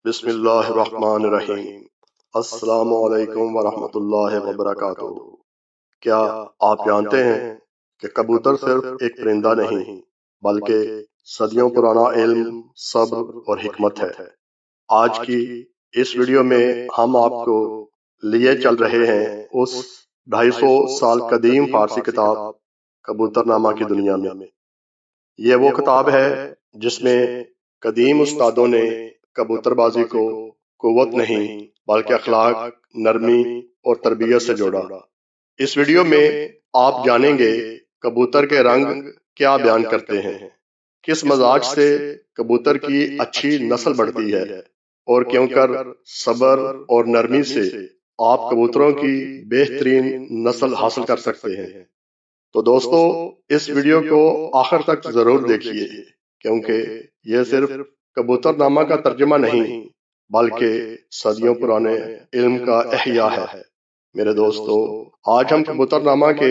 بسم اللہ الرحمن الرحیم۔ السلام علیکم ورحمۃ اللہ وبرکاتہ۔ کیا آپ جانتے ہیں کہ کبوتر صرف ایک پرندہ نہیں بلکہ صدیوں پرانا علم، صبر اور حکمت ہے۔ آج کی اس ویڈیو میں ہم آپ کو لیے چل رہے ہیں اس 250 سال قدیم فارسی کتاب کبوتر نامہ کی دنیا میں۔ یہ وہ کتاب ہے جس میں قدیم استادوں نے کبوتر بازی کو قوت نہیں بلکہ اخلاق، نرمی اور تربیت سے جوڑا۔ اس ویڈیو میں آپ جانیں گے کبوتر کے رنگ کیا بیان کرتے ہیں، کس مزاج سے کبوتر کی اچھی نسل بڑھتی ہے، اور کیوں کر صبر اور نرمی سے آپ کبوتروں کی بہترین نسل حاصل کر سکتے ہیں۔ تو دوستو، اس ویڈیو کو آخر تک ضرور دیکھیے، کیونکہ یہ صرف کبوتر نامہ کا ترجمہ نہیں بلکہ صدیوں پرانے علم کا احیاء ہے۔ میرے دوستو، آج ہم کبوتر نامہ کے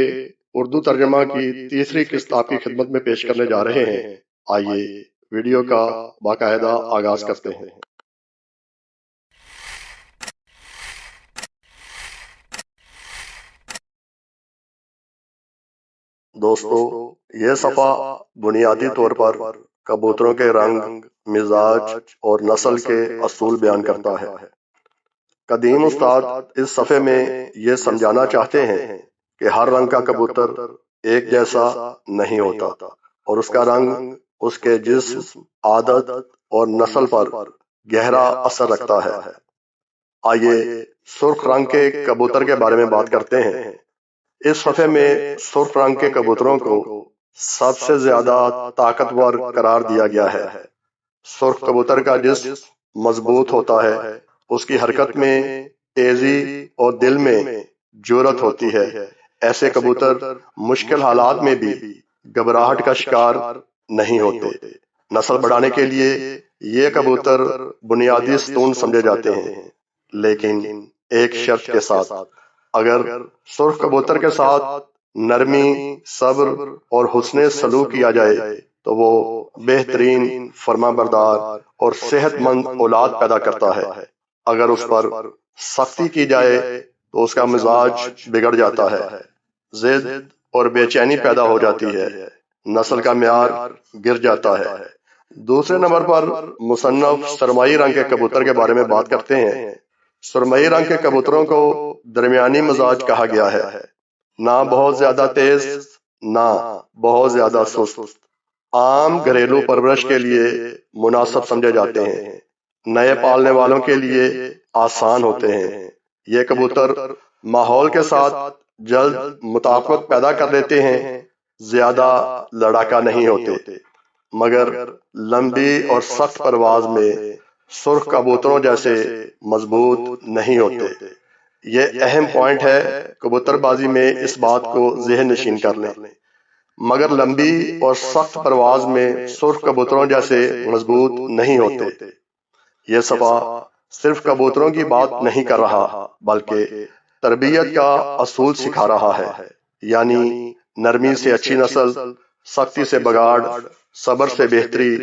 اردو ترجمہ کی تیسری قسط آپ کی خدمت میں پیش کرنے جا رہے ہیں۔ آئیے ویڈیو کا باقاعدہ آغاز کرتے ہیں۔ دوستو، یہ صفحہ بنیادی طور پر کبوتروں کے رنگ، مزاج اور نسل کے اصول بیان کرتا ہے۔ قدیم استاد اس صفحے میں یہ سمجھانا چاہتے ہیں کہ ہر رنگ کا کبوتر ایک جیسا نہیں ہوتا اور اس کا رنگ اس کے جسم، عادت اور نسل پر گہرا اثر رکھتا ہے۔ آئیے سرخ رنگ کے کبوتر کے بارے میں بات کرتے ہیں۔ اس صفحے میں سرخ رنگ کے کبوتروں کو سب سے زیادہ طاقتور قرار دیا گیا ہے۔ سرخ کبوتر کا جسم مضبوط ہوتا ہے، اس کی حرکت میں تیزی اور دل میں جرأت ہوتی ہے۔ ایسے کبوتر مشکل حالات میں بھی گھبراہٹ کا شکار نہیں ہوتے۔ نسل بڑھانے کے لیے یہ کبوتر بنیادی ستون سمجھے جاتے ہیں، لیکن ایک شرط کے ساتھ۔ اگر سرخ کبوتر کے ساتھ نرمی، صبر اور حسن سلوک کیا جائے تو وہ بہترین، فرمانبردار اور صحت مند اولاد پیدا کرتا ہے۔ اگر اس پر سختی کی جائے تو اس کا مزاج بگڑ جاتا ہے، ضد اور بے چینی پیدا ہو جاتی ہے، نسل کا معیار گر جاتا ہے۔ دوسرے نمبر پر مصنف سرمئی رنگ کے کبوتر کے بارے میں بات کرتے ہیں۔ سرمئی رنگ کے کبوتروں کو درمیانی مزاج کہا گیا ہے، نہ بہت زیادہ تیز نہ بہت زیادہ سست۔ عام گھریلو پرورش کے لیے مناسب سمجھے جاتے ہیں، نئے پالنے والوں کے لیے آسان ہوتے ہیں۔ یہ کبوتر ماحول کے ساتھ جلد مطابقت پیدا کر لیتے ہیں، زیادہ لڑاکا نہیں ہوتے، مگر لمبی اور سخت پرواز میں سرخ کبوتروں جیسے مضبوط نہیں ہوتے۔ یہ اہم پوائنٹ ہے، کبوتر بازی میں اس بات کو ذہن نشین کر لیں۔ مگر لمبی اور سخت پرواز میں سرخ کبوتروں جیسے مضبوط نہیں ہوتے۔ یہ صفحہ صرف کبوتروں کی بات نہیں کر رہا بلکہ تربیت کا اصول سکھا رہا ہے، یعنی نرمی سے اچھی نسل، سختی سے بگاڑ، صبر سے بہتری،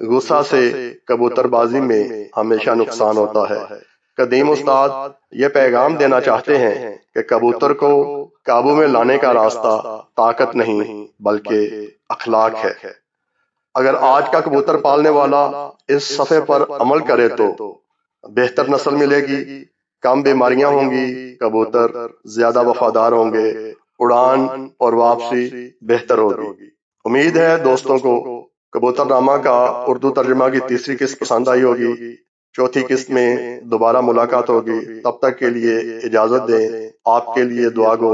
غصہ سے کبوتر بازی میں ہمیشہ نقصان ہوتا ہے۔ قدیم استاد یہ پیغام دینا چاہتے ہیں کہ کبوتر کو قابو میں لانے کا راستہ طاقت نہیں بلکہ اخلاق ہے۔ اگر آج کا کبوتر پالنے والا اس صفحے پر عمل کرے تو بہتر نسل ملے گی، کم بیماریاں ہوں گی، کبوتر زیادہ وفادار ہوں گے، اڑان اور واپسی بہتر ہوگی۔ امید ہے دوستوں کو کبوتر نامہ کا اردو ترجمہ کی تیسری قسط پسند آئی ہوگی۔ چوتھی قسط میں دوبارہ ملاقات ہوگی، تب تک کے لیے اجازت دیں۔ آپ کے لیے دعا گو۔